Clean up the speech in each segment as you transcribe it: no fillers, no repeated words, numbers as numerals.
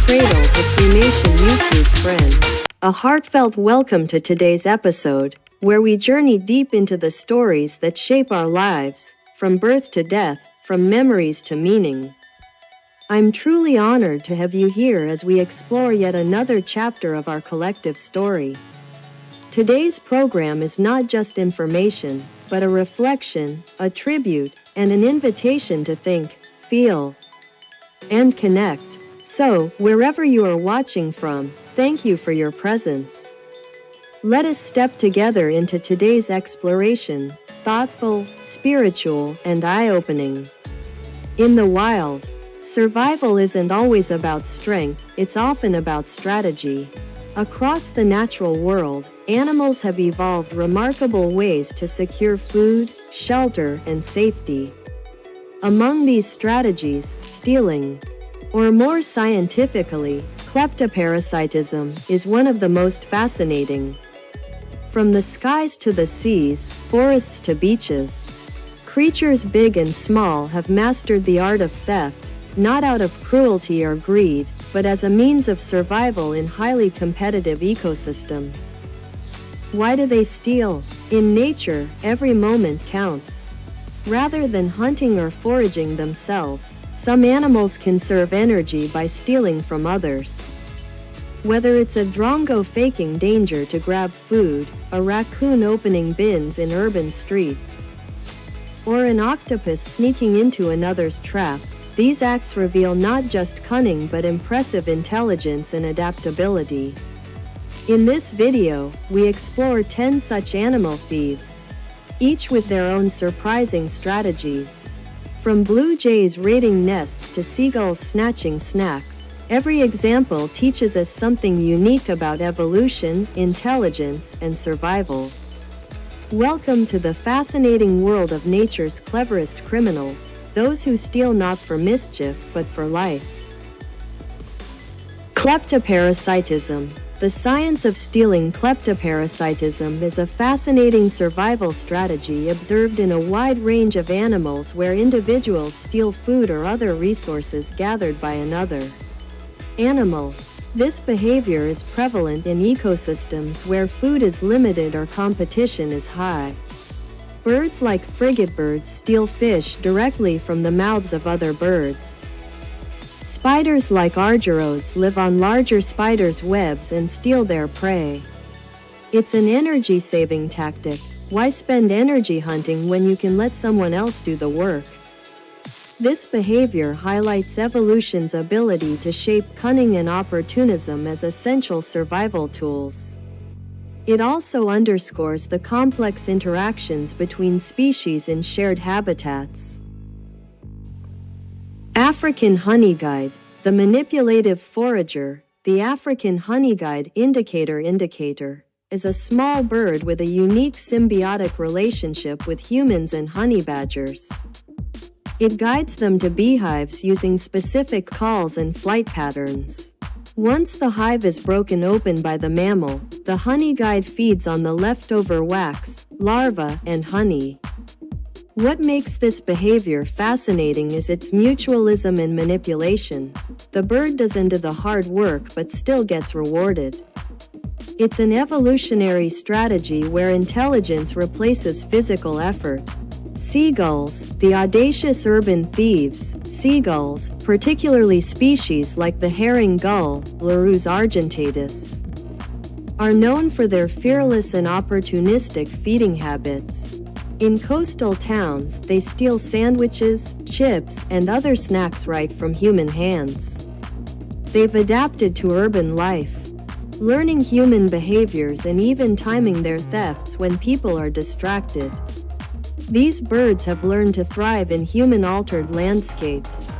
Cradle, the Cremation YouTube friend. A heartfelt welcome to today's episode, where we journey deep into the stories that shape our lives, from birth to death, from memories to meaning. I'm truly honored to have you here as we explore yet another chapter of our collective story. Today's program is not just information, but a reflection, a tribute, and an invitation to think, feel, and connect. So, wherever you are watching from, thank you for your presence. Let us step together into today's exploration, thoughtful, spiritual, and eye-opening. In the wild, survival isn't always about strength, it's often about strategy. Across the natural world, animals have evolved remarkable ways to secure food, shelter, and safety. Among these strategies, stealing, or more scientifically, kleptoparasitism, is one of the most fascinating. From the skies to the seas, forests to beaches, creatures big and small have mastered the art of theft, not out of cruelty or greed, but as a means of survival in highly competitive ecosystems. Why do they steal? In nature, every moment counts. Rather than hunting or foraging themselves, some animals conserve energy by stealing from others. Whether it's a drongo faking danger to grab food, a raccoon opening bins in urban streets, or an octopus sneaking into another's trap, these acts reveal not just cunning but impressive intelligence and adaptability. In this video, we explore 10 such animal thieves, each with their own surprising strategies. From blue jays raiding nests to seagulls snatching snacks, every example teaches us something unique about evolution, intelligence, and survival. Welcome to the fascinating world of nature's cleverest criminals, those who steal not for mischief but for life. Kleptoparasitism. The science of stealing. Kleptoparasitism is a fascinating survival strategy observed in a wide range of animals where individuals steal food or other resources gathered by another animal. This behavior is prevalent in ecosystems where food is limited or competition is high. Birds like frigatebirds steal fish directly from the mouths of other birds. Spiders like argyrodes live on larger spiders' webs and steal their prey. It's an energy-saving tactic. Why spend energy hunting when you can let someone else do the work? This behavior highlights evolution's ability to shape cunning and opportunism as essential survival tools. It also underscores the complex interactions between species in shared habitats. African honeyguide, the manipulative forager. The African honeyguide indicator is a small bird with a unique symbiotic relationship with humans and honey badgers. It guides them to beehives using specific calls and flight patterns. Once the hive is broken open by the mammal, the honeyguide feeds on the leftover wax, larvae, and honey. What makes this behavior fascinating is its mutualism and manipulation. The bird doesn't do the hard work but still gets rewarded. It's an evolutionary strategy where intelligence replaces physical effort. Seagulls, the audacious urban thieves. Seagulls, particularly species like the herring gull, Larus argentatus, are known for their fearless and opportunistic feeding habits. In coastal towns, they steal sandwiches, chips, and other snacks right from human hands. They've adapted to urban life, learning human behaviors and even timing their thefts when people are distracted. These birds have learned to thrive in human-altered landscapes.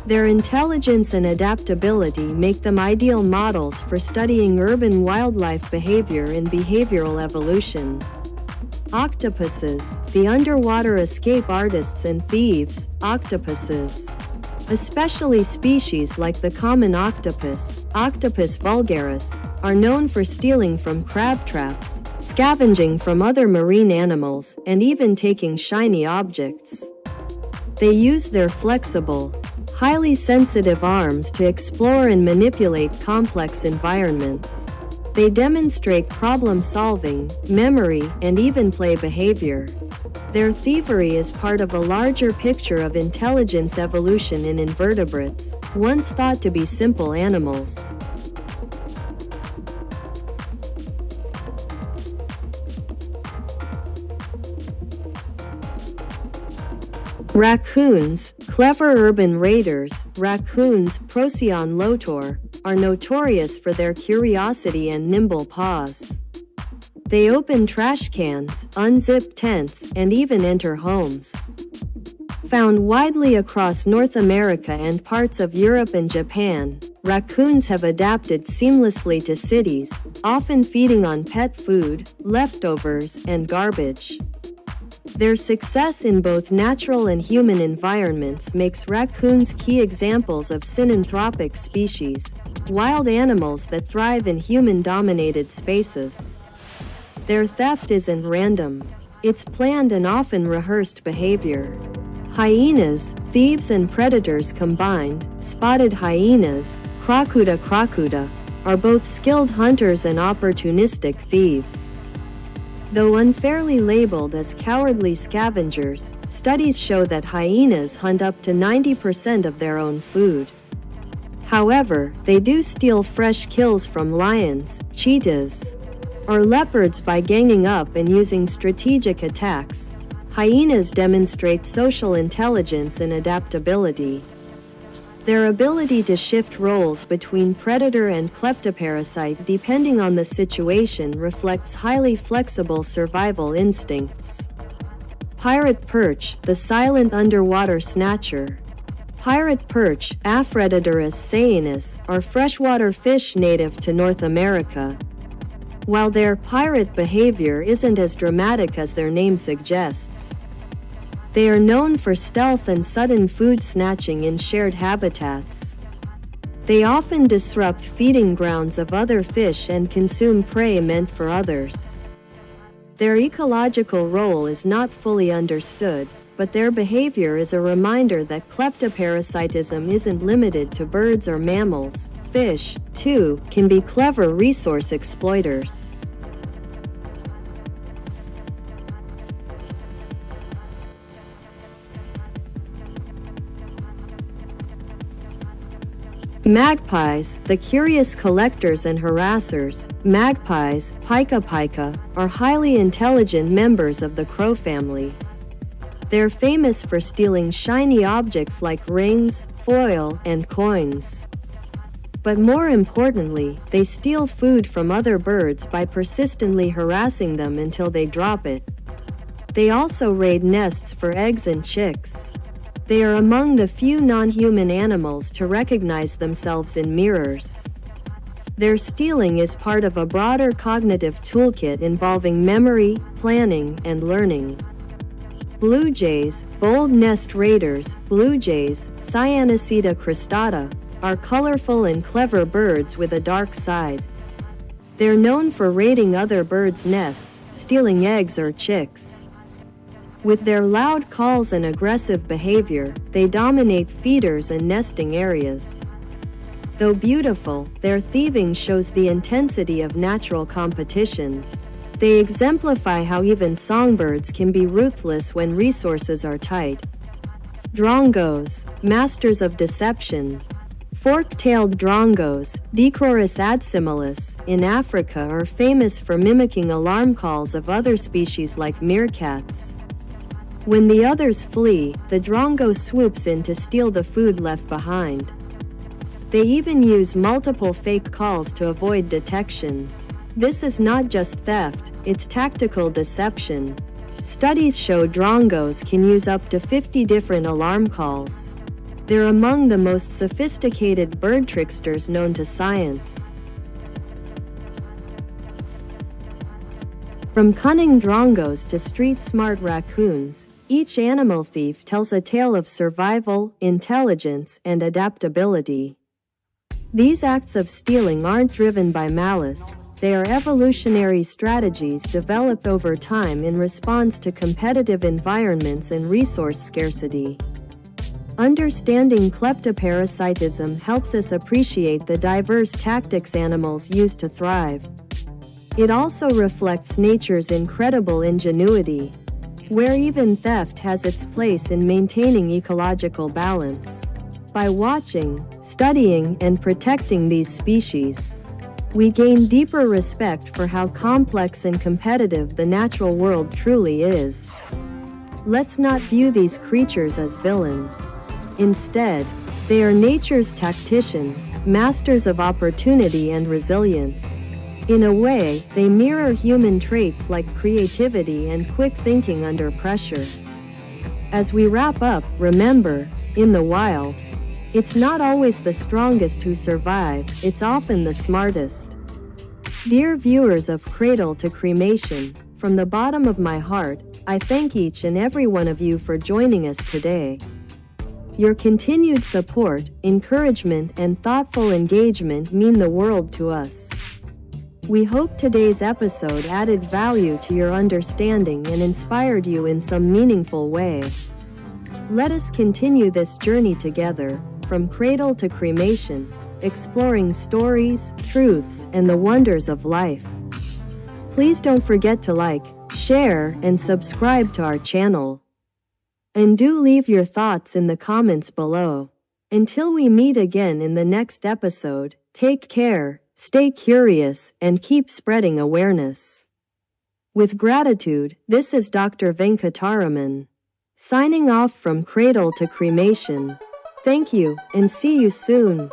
Their intelligence and adaptability make them ideal models for studying urban wildlife behavior and behavioral evolution. Octopuses, the underwater escape artists and thieves. Octopuses, especially species like the common octopus, Octopus vulgaris, are known for stealing from crab traps, scavenging from other marine animals, and even taking shiny objects. They use their flexible, highly sensitive arms to explore and manipulate complex environments. They demonstrate problem-solving, memory, and even play behavior. Their thievery is part of a larger picture of intelligence evolution in invertebrates, once thought to be simple animals. Raccoons, clever urban raiders, raccoons Procyon lotor, are notorious for their curiosity and nimble paws. They open trash cans, unzip tents, and even enter homes. Found widely across North America and parts of Europe and Japan, raccoons have adapted seamlessly to cities, often feeding on pet food, leftovers, and garbage. Their success in both natural and human environments makes raccoons key examples of synanthropic species, wild animals that thrive in human-dominated spaces. Their theft isn't random. It's planned and often rehearsed behavior. Hyenas, thieves and predators combined, spotted hyenas, crocuta, are both skilled hunters and opportunistic thieves. Though unfairly labeled as cowardly scavengers, studies show that hyenas hunt up to 90% of their own food. However, they do steal fresh kills from lions, cheetahs, or leopards by ganging up and using strategic attacks. Hyenas demonstrate social intelligence and adaptability. Their ability to shift roles between predator and kleptoparasite depending on the situation reflects highly flexible survival instincts. Pirate perch, the silent underwater snatcher. Pirate perch, Aphrododorus cyanus, are freshwater fish native to North America. While their pirate behavior isn't as dramatic as their name suggests, they are known for stealth and sudden food snatching in shared habitats. They often disrupt feeding grounds of other fish and consume prey meant for others. Their ecological role is not fully understood, but their behavior is a reminder that kleptoparasitism isn't limited to birds or mammals. Fish, too, can be clever resource exploiters. Magpies, the curious collectors and harassers. Magpies, pica, are highly intelligent members of the crow family. They're famous for stealing shiny objects like rings, foil, and coins. But more importantly, they steal food from other birds by persistently harassing them until they drop it. They also raid nests for eggs and chicks. They are among the few non-human animals to recognize themselves in mirrors. Their stealing is part of a broader cognitive toolkit involving memory, planning, and learning. Blue jays, bold nest raiders. Blue jays, Cyanocida cristata, are colorful and clever birds with a dark side. They're known for raiding other birds' nests, stealing eggs or chicks. With their loud calls and aggressive behavior, they dominate feeders and nesting areas. Though beautiful, their thieving shows the intensity of natural competition. They exemplify how even songbirds can be ruthless when resources are tight. Drongos, masters of deception. Fork-tailed drongos, Dichorus adsimilis, in Africa are famous for mimicking alarm calls of other species like meerkats. When the others flee, the drongo swoops in to steal the food left behind. They even use multiple fake calls to avoid detection. This is not just theft, it's tactical deception. Studies show drongos can use up to 50 different alarm calls. They're among the most sophisticated bird tricksters known to science. From cunning drongos to street-smart raccoons, each animal thief tells a tale of survival, intelligence, and adaptability. These acts of stealing aren't driven by malice, they are evolutionary strategies developed over time in response to competitive environments and resource scarcity. Understanding kleptoparasitism helps us appreciate the diverse tactics animals use to thrive. It also reflects nature's incredible ingenuity, where even theft has its place in maintaining ecological balance. By watching, studying, and protecting these species, we gain deeper respect for how complex and competitive the natural world truly is. Let's not view these creatures as villains. Instead, they are nature's tacticians, masters of opportunity and resilience. In a way, they mirror human traits like creativity and quick thinking under pressure. As we wrap up, remember, in the wild, it's not always the strongest who survive, it's often the smartest. Dear viewers of Cradle to Cremation, from the bottom of my heart, I thank each and every one of you for joining us today. Your continued support, encouragement, and thoughtful engagement mean the world to us. We hope today's episode added value to your understanding and inspired you in some meaningful way. Let us continue this journey together, from cradle to cremation, exploring stories, truths, and the wonders of life. Please don't forget to like, share, and subscribe to our channel. And do leave your thoughts in the comments below. Until we meet again in the next episode, take care, stay curious, and keep spreading awareness. With gratitude, this is Dr. Venkataraman, signing off from Cradle to Cremation. Thank you, and see you soon.